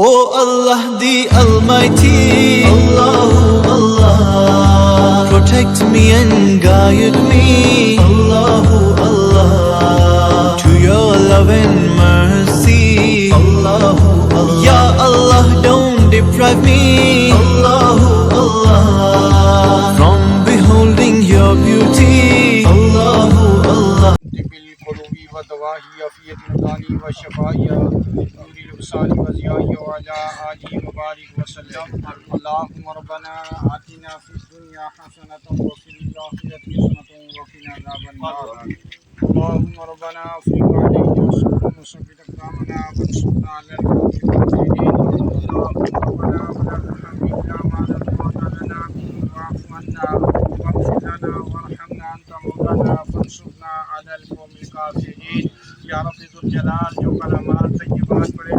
O Allah the Almighty, Allahu Allah, protect me and guide me, Allahu Allah, to your love and mercy, Allahu Allah. Ya Allah, don't deprive me, Allahu Allah, from beholding your beauty, Allahu Allah. بالقلوب ودواهي في الأذان وشفائي نور الأبصار وضيائي وعلى آله مبارك وسلم. اللهم ربنا آتنا في الدنيا حسنة وفي الآخرة حسنة وقنا عذاب النار. اللهم ربنا افرغ علينا صبرا وثبت أقدامنا وانصرنا على القوم الكافرين. اللهم ربنا ولا تحملنا ما لا طاقة لنا به واعف عنا واغفر لنا وارحمنا أنت مولانا فانصرنا على القوم الكافرين. یا رب ذو الجلال جو کلمات طیبات پڑھے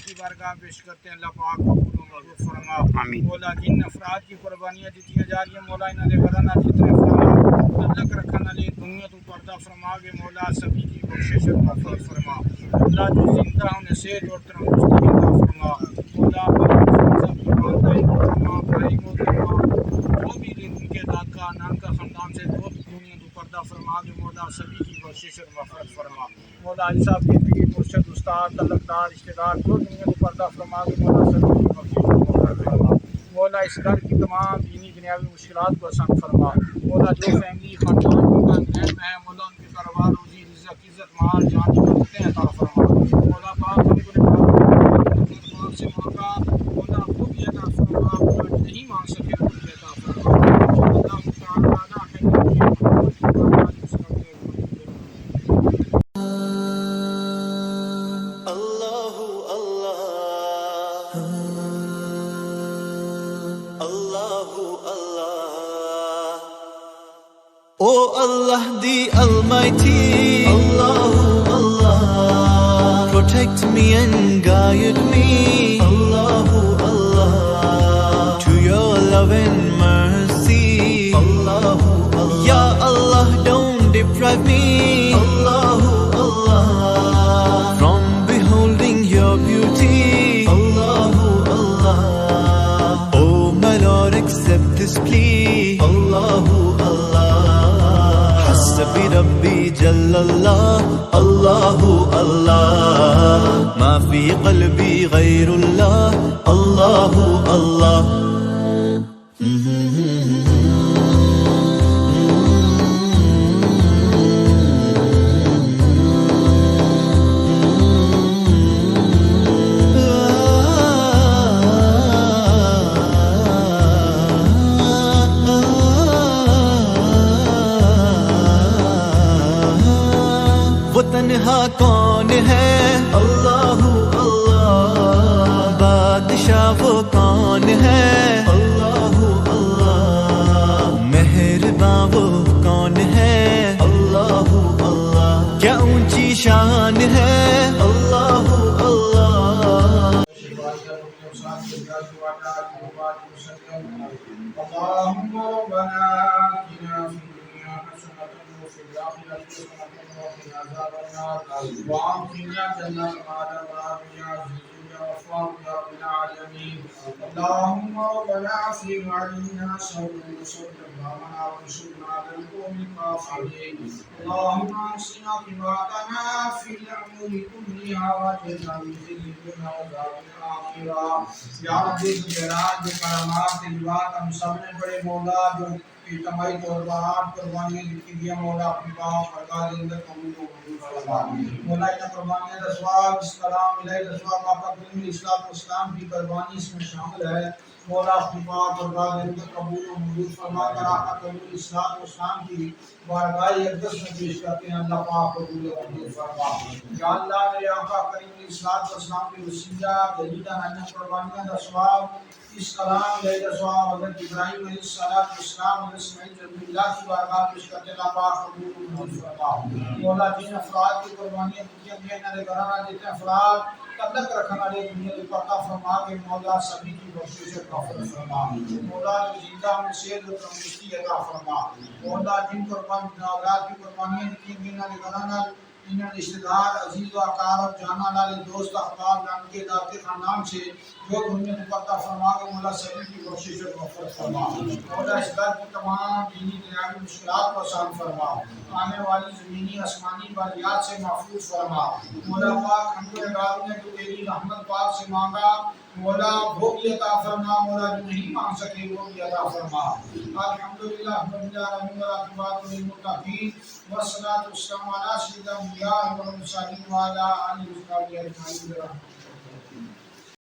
کی بارگاہ پیش کرتے ہیں. اللہ پاک قبول و منظور فرما. مولا جن افراد کی قربانیاں دیتی جا رہی ہیں مولا انہوں نے غرانہ جتنے فرما تلق رکھن علی دنیا تو پردہ فرما گے مولا سبھی کی بخشش و مغفرت فرما. اللہ جو زندہ انہیں صحت اور تندرستی عطا فرما. مولا سب کی والدین کو فرما بھائی کو فرما جو بھی ان کے دادا نان کا خاندان سے دو دنیا تو پردہ فرما گے مولا سبھی کی بخشش و مغفرت فرما. مولا علی صاحب کے پیر مرشد استاد تعلقدار رشتہ دار جو دنیا کو پردہ فرما گے مولا سبھی کی بخشش و مغفرت فرما. مولا اس گھر کی تمام دینی دنیاوی مشکلات کو آسان فرما. مولا جو فیملی خاندان کا نعم ہے مولا ان کے کاروبار روزی رزق عزت مال جان برکتیں عطا فرما. مولا پاک ہم کو پاک سے موقع مولا کو بھی عطا فرما. مولا نہیں مانگ سکے تو بھی عطا فرما. اللہ تعالی ہے O Allah the Almighty, Allahu Allah, protect me and guide me, Allahu Allah, to your love and mercy, Allahu Allah. Ya Allah, don't deprive me, Allahu Allah, from beholding your beauty, Allahu Allah. Oh my Lord, accept this plea, Allahu Allah. حسبي ربي جل الله الله الله ما في قلبي غير الله الله الله. تنہا کون ہے اللہ اللہ بادشاہ وہ کون ہے اللہ اللہ مہرباں وہ کون ہے اللہ اللہ کیا اونچی شان ہے اللہ اللہ. اللهم ربنا آتنا في الدنيا حسنة وفي الآخرة حسنة وقنا عذاب النار وأدخلنا جنة مع الأبرار يا عزيز يا غفار يا رب العالمين. اللهم ربنا أفرغ علينا صبرا وثبت أقدامنا وانصرنا على القوم الكافرين. اللهم أحسن عاقبتنا في الأمور كلها وأجرنا من خزي الدنيا وعذاب الآخرة. یا رب الجلال جو کرامات طیبات ہم سب نے بڑے مولا جو اجتماعی طور پر آپ قربانیاں دیتی دیا مولا اپنی پاک برکات اندر قبول و منظور فرما. مولا ان قربانیاں کا ثواب اس کلام الہی کا ثواب آقا کریم علیہ الصلوۃ والسلام کی قربانی اس میں شامل ہے. مولا خدمات اور غالب قبول و منظور فرما کر آقا قبول اسلام و اسلام کی بارگاہ اقدس میں پیش کرتے ہیں اللہ پاک قبول و منظور فرما یا اللہ میرے آقا کریم اسلام و اسلام کی وسیلہ جلیدہ نجم قربانیاں دا ثواب اس کلام لے دا ثواب حضرت ابراہیم علیہ السلام علیہ اسماعیل جنب اللہ کی بارگاہ پیش کرتے ہیں اللہ پاک قبول و منظور فرما مولا جن افراد کی قربانیاں دیتی ہیں انہوں گھرانا دیتے ہیں افراد تعلق رکھنے والے دنیا کو عطا فرما کے مولا سبھی کی بخشش عطا فرما مولا جو زندہ میں صحت و تندرستی عطا فرما مولا جن قربان اولاد کی قربانیاں دی انہاں دے گھرانا انہاں رشتہ دار عزیز و اقارب جانان والے دوست احباب نام کے ذات خاندان سے جو دنیا کو عطا فرما کے مولا سبھی کی بخشش و مغفرت فرما مولا اس گھر کی تمام دینی دنیاوی مشکلات کو آسان فرما آنے والی زمینی آسمانی بالیات سے محفوظ فرما مولا پاک ہم کو عبادت نے تو تیری رحمت پاک سے مانگا مولا وہ بھی عطا فرما مولا جو نہیں مانگ سکے وہ بھی عطا فرما الحمدللہ رب العالمین والعاقبۃ للمتقین والصلاۃ والسلام علی سیدنا محمد وعلی آلہ وصحبہ اجمعین.